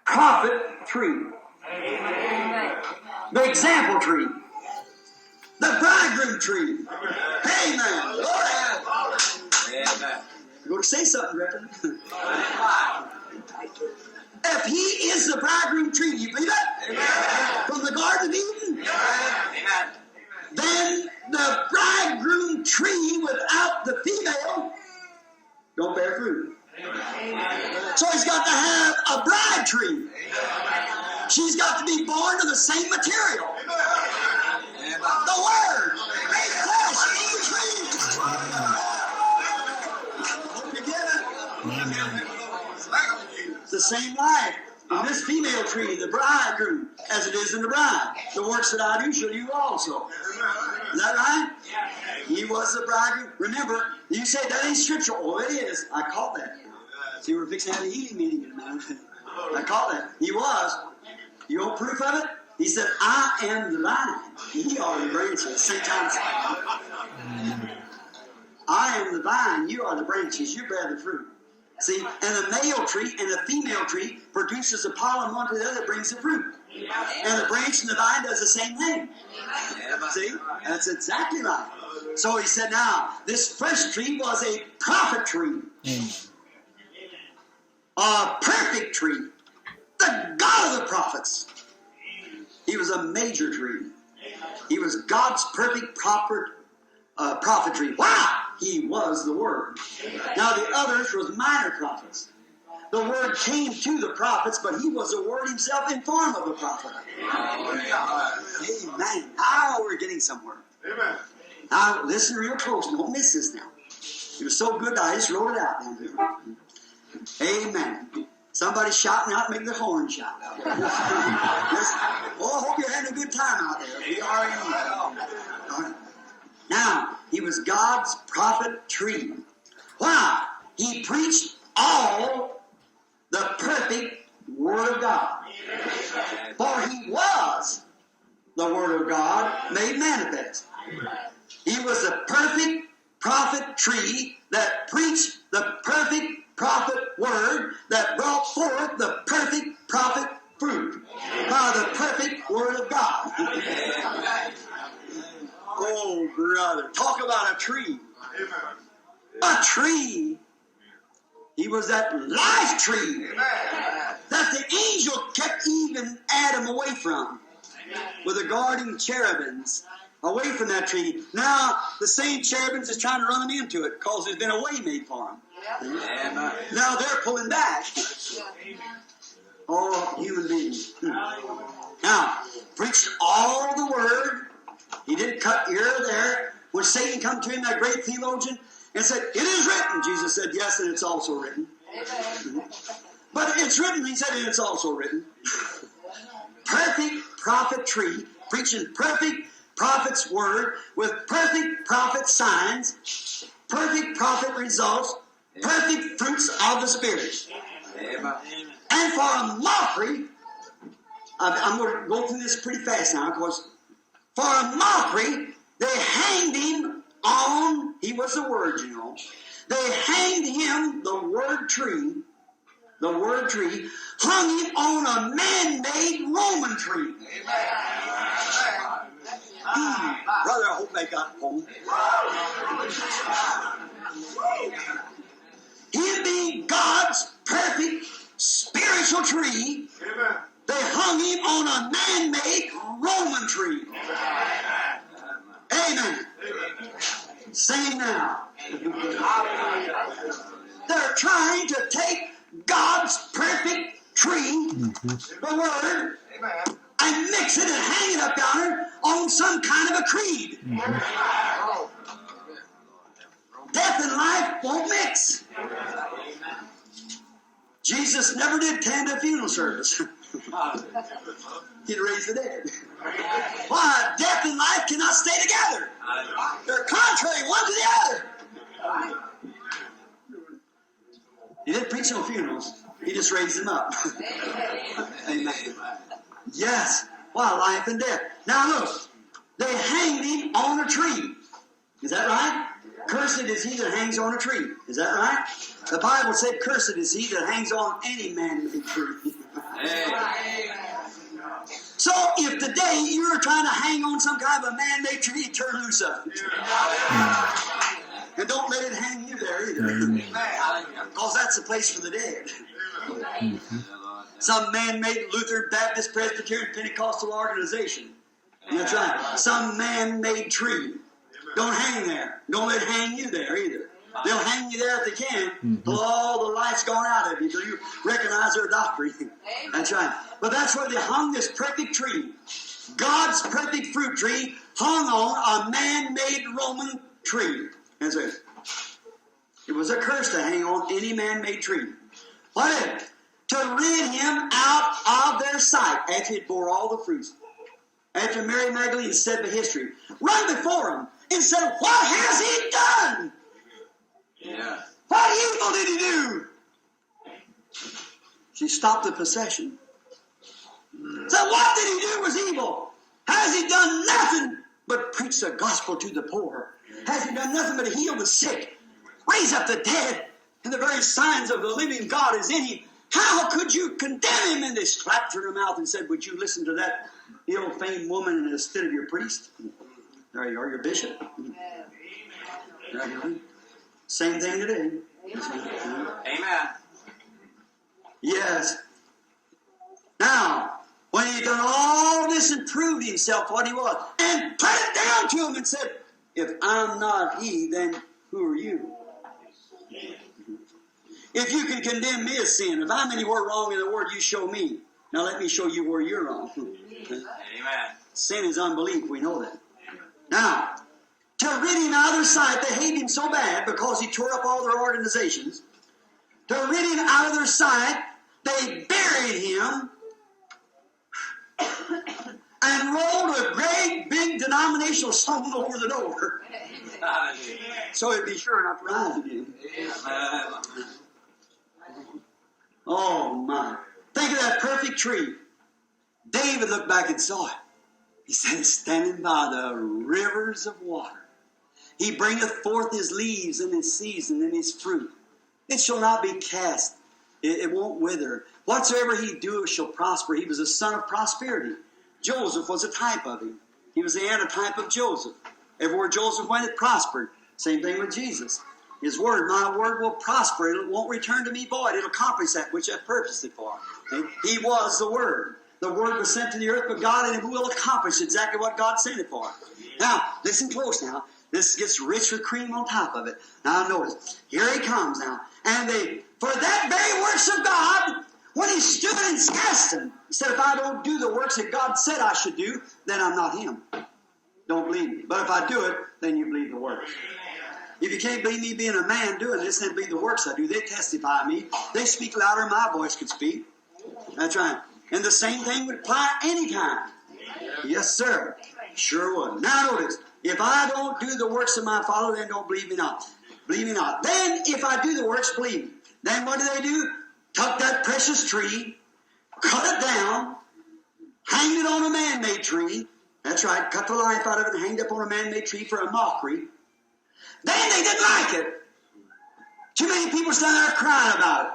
prophet tree. The example tree. The bridegroom tree. Amen. Lord, amen. You're going to say something, Reverend. If he is the bridegroom tree, do you believe that? Amen. From the Garden of Eden? Amen. Then the bridegroom tree without the female don't bear fruit. Amen. So he's got to have a bride tree. Amen. She's got to be born of the same material. Amen. The Word made flesh in the tree. Hope you get it. Amen. It's the same life in this female tree, the bridegroom, as it is in the bride. The works that I do shall you also. Is that right? He was the bridegroom. Remember, you say that ain't scriptural. Oh, it is. I caught that. See, we're fixing to have a healing meeting in a minute. I caught that. He was. You want proof of it? He said, I am the vine. Ye are the branches. Same time. I am the vine. You are the branches. You bear the fruit. See, and the male tree and the female tree produces the pollen one to the other, brings the fruit. And the branch and the vine does the same thing. See, that's exactly right. So he said, now, this first tree was a prophet tree. A perfect tree. The God of the prophets. He was a major tree. He was God's perfect prophet tree. Wow! He was the Word. Now the others was minor prophets. The Word came to the prophets, but he was the Word himself in form of a prophet. Amen. Now we're getting somewhere. Amen. Now listen real close. Don't miss this now. It was so good I just wrote it out down here. Amen. Somebody shouting out, make the horn shout out there. Oh, I hope you're having a good time out there. We are in. Now, he was God's prophet tree. Why? He preached all the perfect Word of God. For he was the Word of God made manifest. He was the perfect prophet tree that preached the perfect prophet word that brought forth the perfect prophet fruit by the perfect Word of God. Oh, brother. Talk about a tree. A tree. He was that life tree that the angel kept even Adam away from with the guardian cherubims away from that tree. Now, the same cherubims is trying to run them into it because there's been a way made for them. Now they're pulling back. Oh, human beings. Now, preached all the Word. He didn't cut here or there. When Satan come to him, that great theologian, and said, it is written. Jesus said, yes, and it's also written. But it's written, he said, and it's also written. Perfect prophet tree, preaching perfect prophet's word, with perfect prophet signs, perfect prophet results, perfect fruits of the Spirit. And for a mockery, I'm going to go through this pretty fast now, because for a mockery, they hanged him on, he was the Word, you know. They hanged him, the Word tree, hung him on a man-made Roman tree. Brother, I hope they got home. Him being God's perfect spiritual tree, they hung him on a man-made Roman tree. Amen. Sing now. They're trying to take God's perfect tree, the Word, and mix it and hang it up yonder on some kind of a creed. Death and life won't mix. Jesus never did tend a funeral service. He'd raise the dead. Why? Death and life cannot stay together. They're contrary one to the other. He didn't preach on funerals. He just raised them up. Amen. Yes. Why? Life and death. Now look. They hanged him on a tree. Is that right? Cursed is he that hangs on a tree. Is that right? The Bible said, cursed is he that hangs on any man-made tree. today you're trying to hang on some kind of a man-made tree, turn loose of it. And don't let it hang you there either. Because that's the place for the dead. Some man-made Lutheran, Baptist, Presbyterian, Pentecostal organization. That's right. Some man-made tree. Don't hang there. Don't let it hang you there either. They'll hang you there if they can till all the light's gone out of you, till you recognize their doctrine. That's right. But that's where they hung this perfect tree. God's perfect fruit tree hung on a man-made Roman tree. That's it. It was a curse to hang on any man-made tree. What is it? To rid him out of their sight after he bore all the fruits. After Mary Magdalene said the history, run before him and said, what has he done? Yeah. What evil did he do? She stopped the procession. Said, what did he do was evil? Has he done nothing but preach the gospel to the poor? Has he done nothing but heal the sick, raise up the dead, and the very signs of the living God is in him? How could you condemn him? And they slapped her in the mouth and said, would you listen to that ill-famed woman instead of your priest? There you are, your bishop. Same thing today. Amen. Yes. Now, when he done all this and proved himself what he was, and put it down to him and said, if I'm not he, then who are you? If you can condemn me as sin, if I'm anywhere wrong in the word, you show me. Now let me show you where you're wrong. Amen. Sin is unbelief, we know that. Now, to rid him out of their sight, they hate him so bad because he tore up all their organizations. To rid him out of their sight, they buried him and rolled a great big denominational stone over the door. So it'd be sure not to rise again. Oh my. Think of that perfect tree. David looked back and saw it. He said, standing by the rivers of water. He bringeth forth his leaves in his season and his fruit. It shall not be cast. It won't wither. Whatsoever he doeth shall prosper. He was a son of prosperity. Joseph was a type of him. He was the antitype of Joseph. Everywhere Joseph went, it prospered. Same thing with Jesus. His word, my word will prosper. It won't return to me void. It'll accomplish that which I purposed it for. And he was the word. The word was sent to the earth, but God and it will accomplish exactly what God sent it for. Now, listen close now. This gets rich with cream on top of it. Now notice, here he comes now. And they, for that very works of God, when he stood and asked him, he said, if I don't do the works that God said I should do, then I'm not him. Don't believe me. But if I do it, then you believe the works. If you can't believe me being a man doing this, then believe the works I do. They testify of me. They speak louder than my voice could speak. That's right. And the same thing would apply anytime. Yes, sir. Sure would. Now notice, if I don't do the works of my Father, then don't believe me not. Believe me not. Then, if I do the works, believe me. Then what do? Took that precious tree, cut it down, hanged it on a man-made tree. That's right, cut the life out of it and hanged it up on a man-made tree for a mockery. Then they didn't like it. Too many people standing there crying about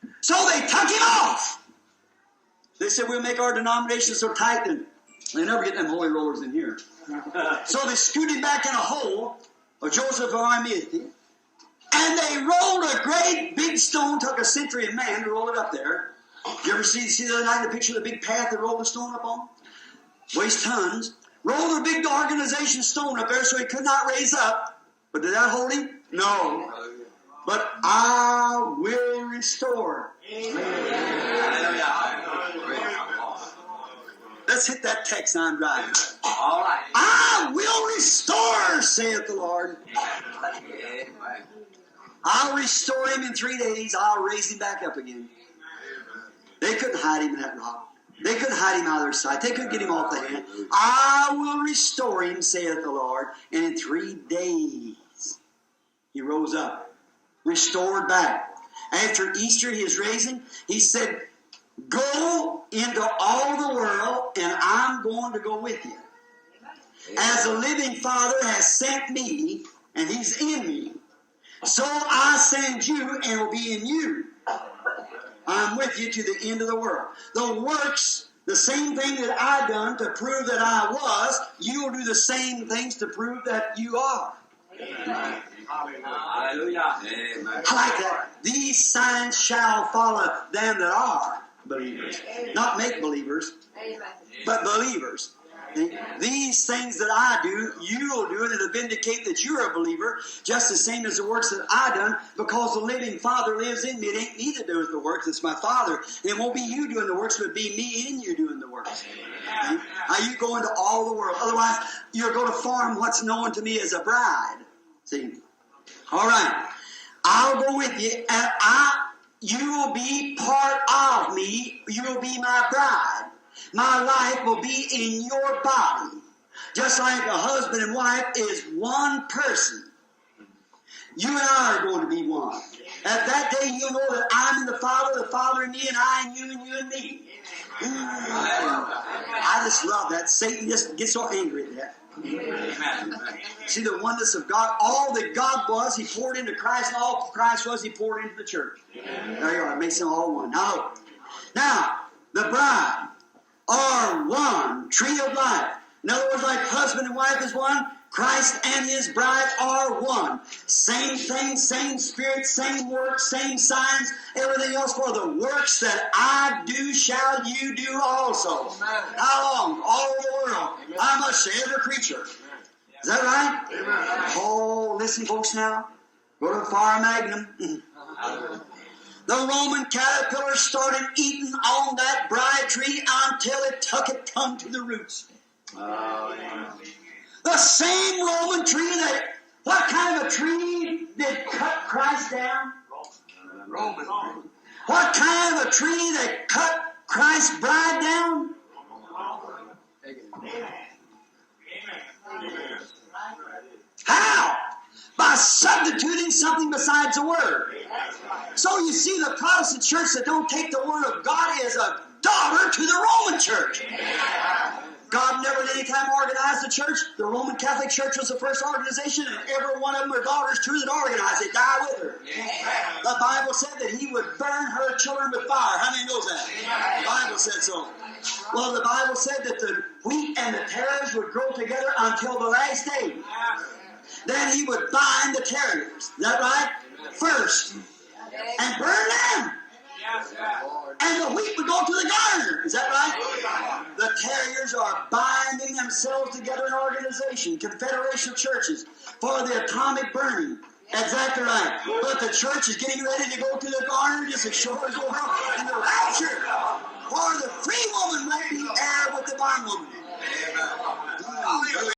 it. So they took him off. They said, we'll make our denomination so tight that they never get them holy rollers in here. So they scooted him back in a hole of Joseph of Arimathea. And they rolled a great big stone, took a century of man to roll it up there. You ever see the other night the picture of the big path they rolled the stone up on? Weighs tons. Rolled a big organization stone up there so he could not raise up. But did that hold him? No. But I will restore. Let's hit that text I'm driving. All right. I will restore, saith the Lord. I'll restore him in 3 days. I'll raise him back up again. They couldn't hide him in that rock. They couldn't hide him out of their sight. They couldn't get him off the hand. I will restore him, saith the Lord. And in 3 days, he rose up, restored back. After Easter, his raising, he said, go into all the world, and I'm going to go with you. As the living Father has sent me, and he's in me, so I send you and will be in you. I'm with you to the end of the world. The works The same thing that I done to prove that I was, you will do the same things to prove that you are. Amen. Hallelujah. Amen. I like that. These signs shall follow them that are believers. Not make believers, but believers. These things that I do, you will do, and it'll vindicate that you're a believer, just the same as the works that I done, because the living Father lives in me. It ain't me that does the works, it's my Father. And it won't be you doing the works, but it'll be me in you doing the works. Okay? Now you go into all the world. Otherwise, you're going to form what's known to me as a bride. See? All right. I'll go with you, and you will be part of me. You will be my bride. My life will be in your body. Just like a husband and wife is one person. You and I are going to be one. At that day, you'll know that I'm in the Father in me, and I in you, and you in me. I just love that. Satan just gets so angry at that. See the oneness of God. All that God was, He poured into Christ, and all Christ was, He poured into the church. There you are. It makes them all one. Now, the bride are one, tree of life. In other words, like husband and wife is one, Christ and His bride are one. Same thing, same Spirit, same work, same signs, everything else. For the works that I do shall you do also. How long? All over the world. I must say, every creature. Is that right? Oh, listen, folks, now. Go to the Fire Magnum. The Roman caterpillar started eating on that bride tree until it took its tongue to the roots. The same Roman tree that, what kind of a tree did cut Christ down? Roman. What kind of a tree that cut Christ's bride down? How? By substituting something besides the Word. So you see, the Protestant church that don't take the Word of God is a daughter to the Roman church. God never at any time organized the church. The Roman Catholic Church was the first organization, and every one of them are daughters too that organized it. Die with her. The Bible said that He would burn her children with fire. How many knows that? The Bible said so. Well, the Bible said that the wheat and the tares would grow together until the last day. Then He would bind the tares. Is that right? First. And burn them. And the wheat would go to the garner. Is that right? The terriers are binding themselves together in organization, confederation of churches, for the atomic burning. Exactly right. But the church is getting ready to go to the garner just as sure as over in the rapture.